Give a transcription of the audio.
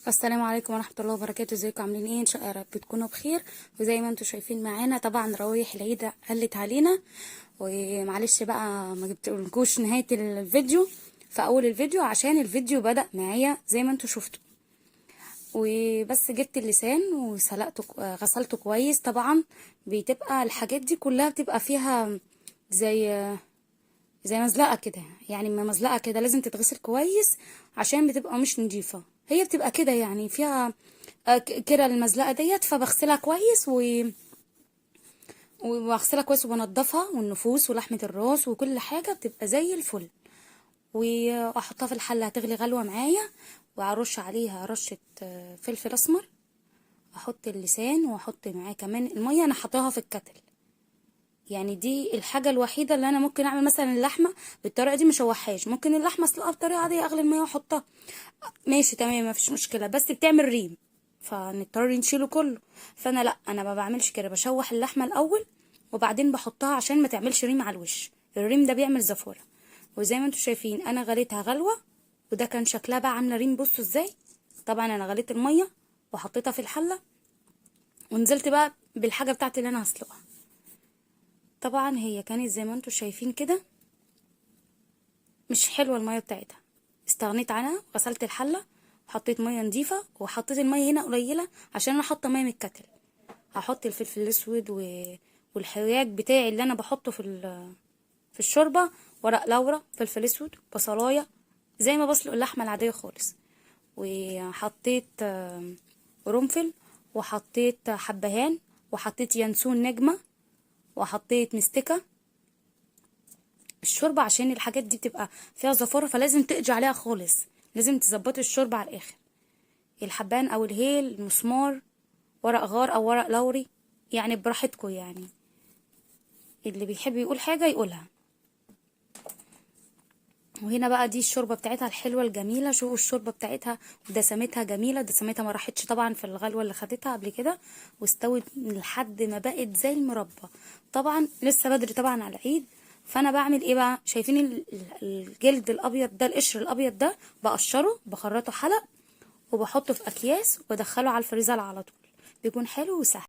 السلام عليكم ورحمة الله وبركاته. ازيكم عاملين ايه؟ ان شاء الله يا رب تكونوا بخير. وزي ما انتم شايفين معانا طبعا روايح العيد قلت علينا، ومعلش بقى ما جبتلكوش نهاية الفيديو في اول الفيديو عشان الفيديو بدأ معايا زي ما انتم شفتوا. وبس جبت اللسان وسلقته غسلته كويس. طبعا بتبقى الحاجات دي كلها بتبقى فيها زي مزلقه كده، يعني مزلقه كده لازم تتغسل كويس عشان بتبقى مش نضيفه. هي بتبقى كده يعني فيها كده المزلقه ديت، فبغسلها كويس وبغسلها كويس وبنضفها، والنفوس ولحمه الراس وكل حاجه بتبقى زي الفل. واحطها في الحله هتغلي غلوه معايا، وارش عليها رشه فلفل اسمر، احط اللسان واحط معاه كمان الميه. انا حطاها في الكتل، يعني دي الحاجه الوحيده اللي انا ممكن اعمل مثلا اللحمه بالطريقه دي مشوحهاش. ممكن اللحمه اسلقها بطريقه عاديه، اغلي الميه واحطها، ماشي تمام مفيش مشكله، بس بتعمل ريم فنضطر نشيله كله. فانا لا، انا ما بعملش كده، بشوح اللحمه الاول وبعدين بحطها عشان ما تعملش ريم على الوش. الريم ده بيعمل زفوره. وزي ما انتم شايفين انا غليتها غلوه، وده كان شكلها بقى عامله ريم. بصوا ازاي. طبعا انا غليت الميه وحطيتها في الحله، ونزلت بقى بالحاجه بتاعتي اللي انا هسلقها. طبعا هي كانت زي ما انتم شايفين كده مش حلوه الميه بتاعتها. استغنيت عنها، غسلت الحله وحطيت ميه نظيفه، وحطيت الميه هنا قليله عشان انا حاطه ميه من الكتل. هحط الفلفل الاسود والحراج بتاعي اللي انا بحطه في الشوربه، ورق لورا، فلفل اسود، بصلايه، زي ما بسلق اللحمه العاديه خالص. وحطيت قرنفل، وحطيت حبهان، وحطيت ينسون نجمه، وحطيت مستكه. الشوربه عشان الحاجات دي بتبقى فيها زفاره فلازم تقضي عليها خالص، لازم تظبطي الشوربه على الاخر. الحبان او الهيل، المسمار، ورق غار او ورق لوري، يعني براحتكم، يعني اللي بيحب يقول حاجه يقولها. وهنا بقى دي الشوربه بتاعتها الحلوه الجميله. شوفوا الشوربه بتاعتها دسمتها جميله، دسمتها ما راحتش طبعا في الغلوه اللي خدتها قبل كده، واستوت لحد ما بقت زي المربى. طبعا لسه بدري طبعا على العيد، فانا بعمل ايه بقى؟ شايفين الجلد الابيض ده، القشر الابيض ده بقشره بخرطه حلق، وبحطه في اكياس وادخله على الفريزر على طول، بيكون حلو وسهل.